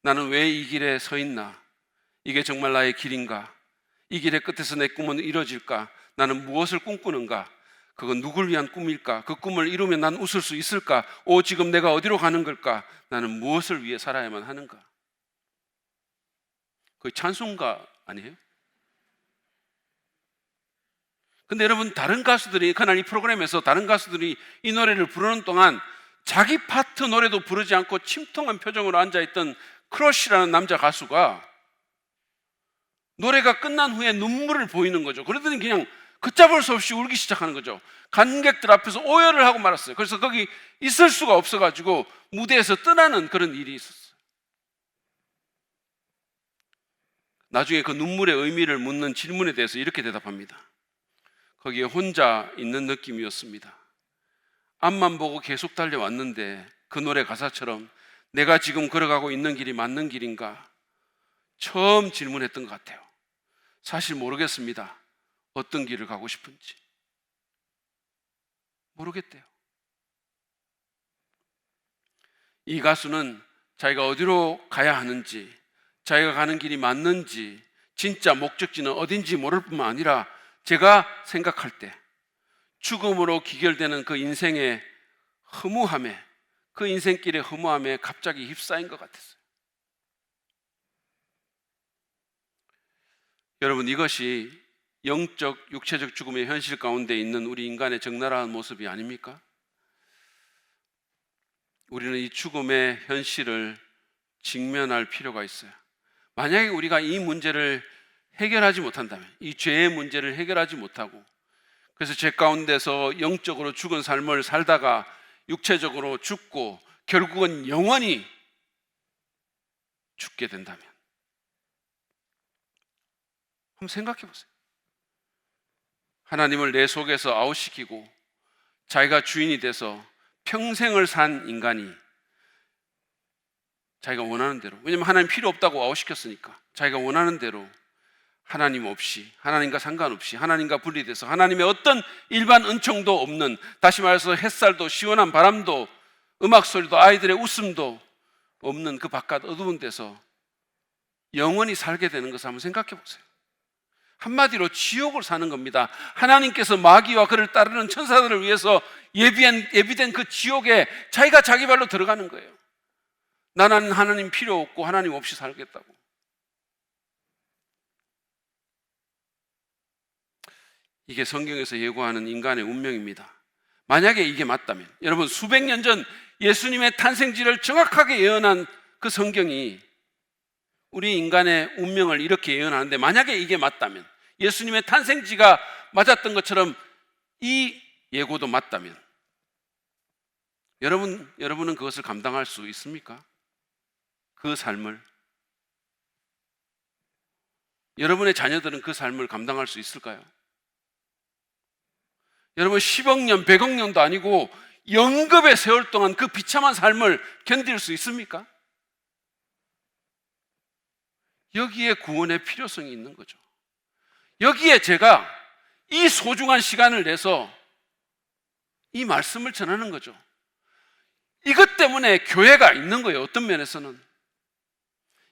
A: 나는 왜 이 길에 서 있나? 이게 정말 나의 길인가? 이 길의 끝에서 내 꿈은 이루어질까? 나는 무엇을 꿈꾸는가? 그건 누굴 위한 꿈일까? 그 꿈을 이루면 난 웃을 수 있을까? 지금 내가 어디로 가는 걸까? 나는 무엇을 위해 살아야만 하는가? 거의 찬송가 아니에요? 근데 여러분, 다른 가수들이 그날 이 프로그램에서 다른 가수들이 이 노래를 부르는 동안 자기 파트 노래도 부르지 않고 침통한 표정으로 앉아있던 크러쉬라는 남자 가수가 노래가 끝난 후에 눈물을 보이는 거죠. 그러더니 그냥 걷잡을 수 없이 울기 시작하는 거죠. 관객들 앞에서 오열을 하고 말았어요. 그래서 거기 있을 수가 없어가지고 무대에서 떠나는 그런 일이 있었어요. 나중에 그 눈물의 의미를 묻는 질문에 대해서 이렇게 대답합니다. 거기에 혼자 있는 느낌이었습니다. 앞만 보고 계속 달려왔는데 그 노래 가사처럼 내가 지금 걸어가고 있는 길이 맞는 길인가? 처음 질문했던 것 같아요. 사실 모르겠습니다. 어떤 길을 가고 싶은지 모르겠대요. 이 가수는 자기가 어디로 가야 하는지, 자기가 가는 길이 맞는지, 진짜 목적지는 어딘지 모를 뿐만 아니라 제가 생각할 때 죽음으로 기결되는 그 인생의 허무함에, 그 인생길의 허무함에 갑자기 휩싸인 것 같았어요. 여러분, 이것이 영적, 육체적 죽음의 현실 가운데 있는 우리 인간의 적나라한 모습이 아닙니까? 우리는 이 죽음의 현실을 직면할 필요가 있어요. 만약에 우리가 이 문제를 해결하지 못한다면, 이 죄의 문제를 해결하지 못하고 그래서 죄 가운데서 영적으로 죽은 삶을 살다가 육체적으로 죽고 결국은 영원히 죽게 된다면, 한번 생각해 보세요. 하나님을 내 속에서 아웃시키고 자기가 주인이 돼서 평생을 산 인간이 자기가 원하는 대로, 왜냐하면 하나님 필요 없다고 아웃시켰으니까 자기가 원하는 대로 하나님 없이, 하나님과 상관없이, 하나님과 분리돼서 하나님의 어떤 일반 은총도 없는, 다시 말해서 햇살도 시원한 바람도 음악 소리도 아이들의 웃음도 없는 그 바깥 어두운 데서 영원히 살게 되는 것을 한번 생각해 보세요. 한마디로 지옥을 사는 겁니다. 하나님께서 마귀와 그를 따르는 천사들을 위해서 예비된 그 지옥에 자기가 자기 발로 들어가는 거예요. 나는 하나님 필요 없고 하나님 없이 살겠다고. 이게 성경에서 예고하는 인간의 운명입니다. 만약에 이게 맞다면, 여러분 수백 년 전 예수님의 탄생지를 정확하게 예언한 그 성경이 우리 인간의 운명을 이렇게 예언하는데, 만약에 이게 맞다면, 예수님의 탄생지가 맞았던 것처럼 이 예고도 맞다면, 여러분은 그것을 감당할 수 있습니까? 그 삶을? 여러분의 자녀들은 그 삶을 감당할 수 있을까요? 여러분 10억 년, 100억 년도 아니고 영급의 세월 동안 그 비참한 삶을 견딜 수 있습니까? 여기에 구원의 필요성이 있는 거죠. 여기에 제가 이 소중한 시간을 내서 이 말씀을 전하는 거죠. 이것 때문에 교회가 있는 거예요. 어떤 면에서는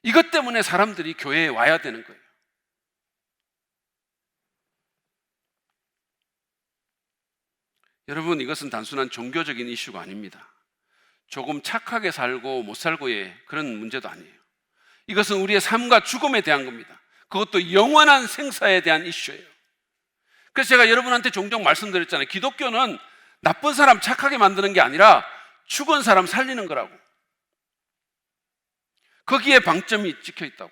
A: 이것 때문에 사람들이 교회에 와야 되는 거예요. 여러분, 이것은 단순한 종교적인 이슈가 아닙니다. 조금 착하게 살고 못 살고의 그런 문제도 아니에요. 이것은 우리의 삶과 죽음에 대한 겁니다. 그것도 영원한 생사에 대한 이슈예요. 그래서 제가 여러분한테 종종 말씀드렸잖아요. 기독교는 나쁜 사람 착하게 만드는 게 아니라 죽은 사람 살리는 거라고. 거기에 방점이 찍혀 있다고.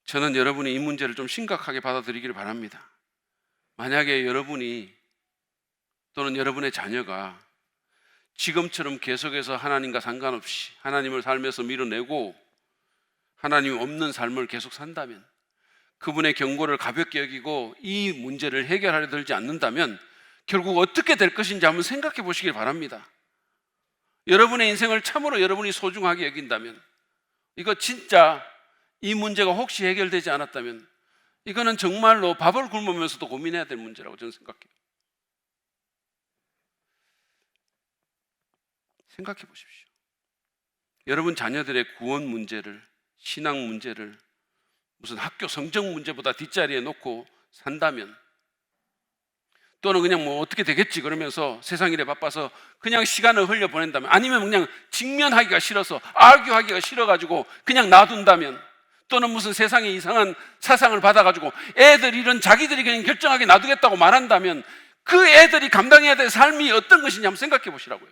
A: 저는 여러분이 이 문제를 좀 심각하게 받아들이기를 바랍니다. 만약에 여러분이 또는 여러분의 자녀가 지금처럼 계속해서 하나님과 상관없이 하나님을 삶에서 밀어내고 하나님 없는 삶을 계속 산다면, 그분의 경고를 가볍게 여기고 이 문제를 해결하려 들지 않는다면 결국 어떻게 될 것인지 한번 생각해 보시길 바랍니다. 여러분의 인생을 참으로 여러분이 소중하게 여긴다면, 이거 진짜 이 문제가 혹시 해결되지 않았다면 이거는 정말로 밥을 굶으면서도 고민해야 될 문제라고 저는 생각해요. 생각해 보십시오. 여러분 자녀들의 구원 문제를, 신앙 문제를 무슨 학교 성적 문제보다 뒷자리에 놓고 산다면, 또는 그냥 뭐 어떻게 되겠지 그러면서 세상 일에 바빠서 그냥 시간을 흘려보낸다면, 아니면 그냥 직면하기가 싫어서 알교하기가 싫어가지고 그냥 놔둔다면, 또는 무슨 세상에 이상한 사상을 받아가지고 애들 일은 자기들이 그냥 결정하게 놔두겠다고 말한다면, 그 애들이 감당해야 될 삶이 어떤 것이냐 한번 생각해 보시라고요.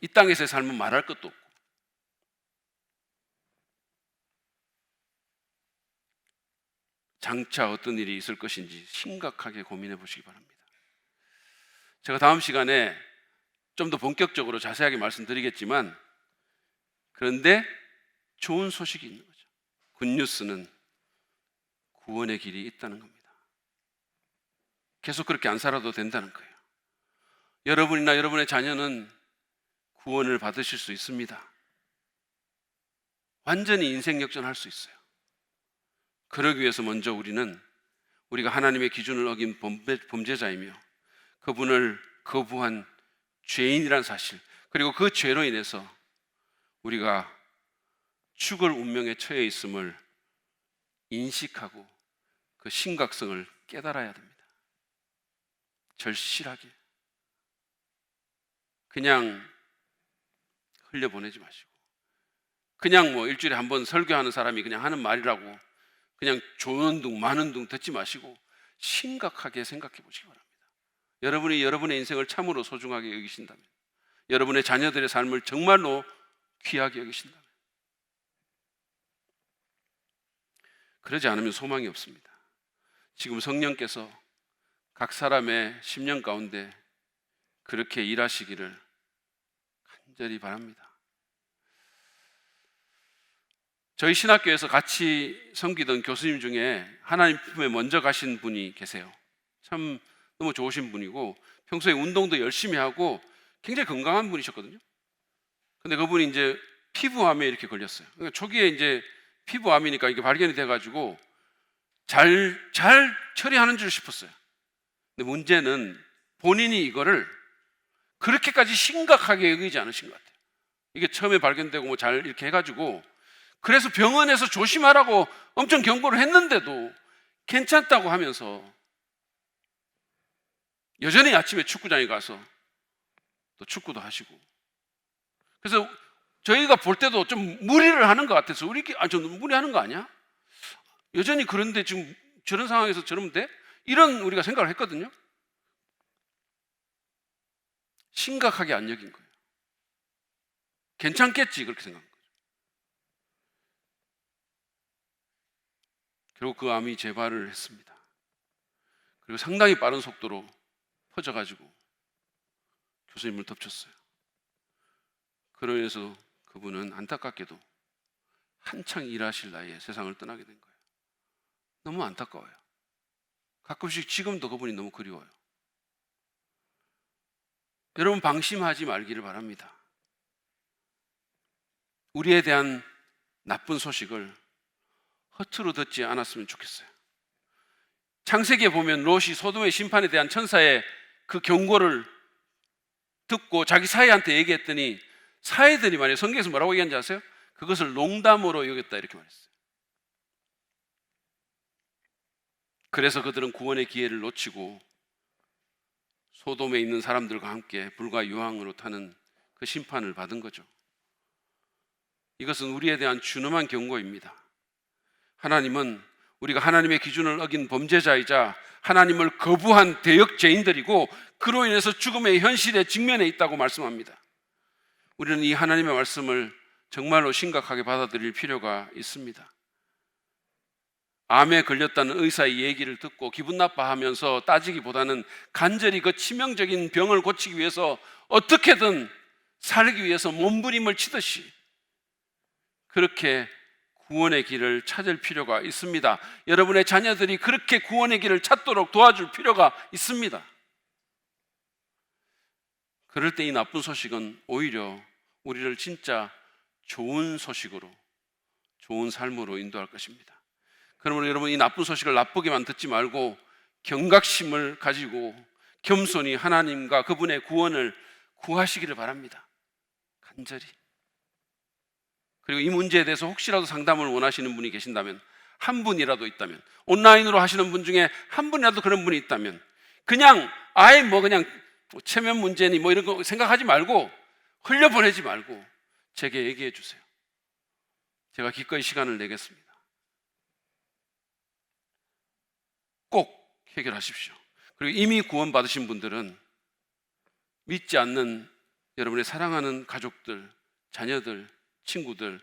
A: 이 땅에서의 삶은 말할 것도 없고, 장차 어떤 일이 있을 것인지 심각하게 고민해 보시기 바랍니다. 제가 다음 시간에 좀 더 본격적으로 자세하게 말씀드리겠지만, 그런데 좋은 소식이 있는 거죠. 굿뉴스는 구원의 길이 있다는 겁니다. 계속 그렇게 안 살아도 된다는 거예요. 여러분이나 여러분의 자녀는 구원을 받으실 수 있습니다. 완전히 인생 역전할 수 있어요. 그러기 위해서 먼저 우리가 하나님의 기준을 어긴 범죄자이며 그분을 거부한 죄인이란 사실, 그리고 그 죄로 인해서 우리가 죽을 운명에 처해 있음을 인식하고 그 심각성을 깨달아야 됩니다. 절실하게 그냥 흘려보내지 마시고, 그냥 뭐 일주일에 한 번 설교하는 사람이 그냥 하는 말이라고 그냥 좋은 둥 많은 둥 듣지 마시고 심각하게 생각해 보시기 바랍니다. 여러분이 여러분의 인생을 참으로 소중하게 여기신다면, 여러분의 자녀들의 삶을 정말로 귀하게 여기신다면, 그러지 않으면 소망이 없습니다. 지금 성령께서 각 사람의 심령 가운데 그렇게 일하시기를 간절히 바랍니다. 저희 신학교에서 같이 섬기던 교수님 중에 하나님 품에 먼저 가신 분이 계세요. 참 너무 좋으신 분이고 평소에 운동도 열심히 하고 굉장히 건강한 분이셨거든요. 근데 그분이 이제 피부암에 이렇게 걸렸어요. 그러니까 초기에 이제 피부암이니까 이게 발견이 돼가지고 잘 처리하는 줄 싶었어요. 근데 문제는 본인이 이거를 그렇게까지 심각하게 여기지 않으신 것 같아요. 이게 처음에 발견되고 뭐 잘 이렇게 해가지고, 그래서 병원에서 조심하라고 엄청 경고를 했는데도 괜찮다고 하면서 여전히 아침에 축구장에 가서 또 축구도 하시고, 그래서 저희가 볼 때도 좀 무리를 하는 것 같아서 좀 무리하는 거 아니야? 여전히 그런데 지금 저런 상황에서 저러면 돼? 이런 우리가 생각을 했거든요. 심각하게 안 여긴 거예요. 괜찮겠지 그렇게 생각한 거죠. 결국 그 암이 재발을 했습니다. 그리고 상당히 빠른 속도로 퍼져가지고 교수님을 덮쳤어요. 그로 인해서 그분은 안타깝게도 한창 일하실 나이에 세상을 떠나게 된 거예요. 너무 안타까워요. 가끔씩 지금도 그분이 너무 그리워요. 여러분 방심하지 말기를 바랍니다. 우리에 대한 나쁜 소식을 허투루 듣지 않았으면 좋겠어요. 창세기에 보면 롯이 소돔의 심판에 대한 천사의 그 경고를 듣고 자기 사이한테 얘기했더니 사이들이 말이에요. 성경에서 뭐라고 얘기하는지 아세요? 그것을 농담으로 여겼다 이렇게 말했어요. 그래서 그들은 구원의 기회를 놓치고 소돔에 있는 사람들과 함께 불과 유황으로 타는 그 심판을 받은 거죠. 이것은 우리에 대한 준엄한 경고입니다. 하나님은 우리가 하나님의 기준을 어긴 범죄자이자 하나님을 거부한 대역죄인들이고 그로 인해서 죽음의 현실에 직면해 있다고 말씀합니다. 우리는 이 하나님의 말씀을 정말로 심각하게 받아들일 필요가 있습니다. 암에 걸렸다는 의사의 얘기를 듣고 기분 나빠하면서 따지기보다는 간절히 그 치명적인 병을 고치기 위해서 어떻게든 살기 위해서 몸부림을 치듯이 그렇게 구원의 길을 찾을 필요가 있습니다. 여러분의 자녀들이 그렇게 구원의 길을 찾도록 도와줄 필요가 있습니다. 그럴 때 이 나쁜 소식은 오히려 우리를 진짜 좋은 소식으로, 좋은 삶으로 인도할 것입니다. 그러므로 여러분 이 나쁜 소식을 나쁘게만 듣지 말고 경각심을 가지고 겸손히 하나님과 그분의 구원을 구하시기를 바랍니다. 간절히. 그리고 이 문제에 대해서 혹시라도 상담을 원하시는 분이 계신다면, 한 분이라도 있다면, 온라인으로 하시는 분 중에 한 분이라도 그런 분이 있다면 그냥 아예 그냥 체면 문제니 이런 거 생각하지 말고 흘려보내지 말고 제게 얘기해 주세요. 제가 기꺼이 시간을 내겠습니다. 꼭 해결하십시오. 그리고 이미 구원받으신 분들은 믿지 않는 여러분의 사랑하는 가족들, 자녀들, 친구들,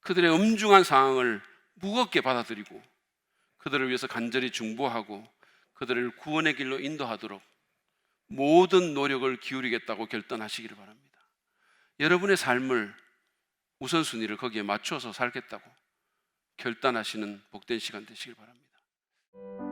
A: 그들의 엄중한 상황을 무겁게 받아들이고 그들을 위해서 간절히 중보하고 그들을 구원의 길로 인도하도록 모든 노력을 기울이겠다고 결단하시기를 바랍니다. 여러분의 삶을 우선순위를 거기에 맞춰서 살겠다고 결단하시는 복된 시간 되시길 바랍니다.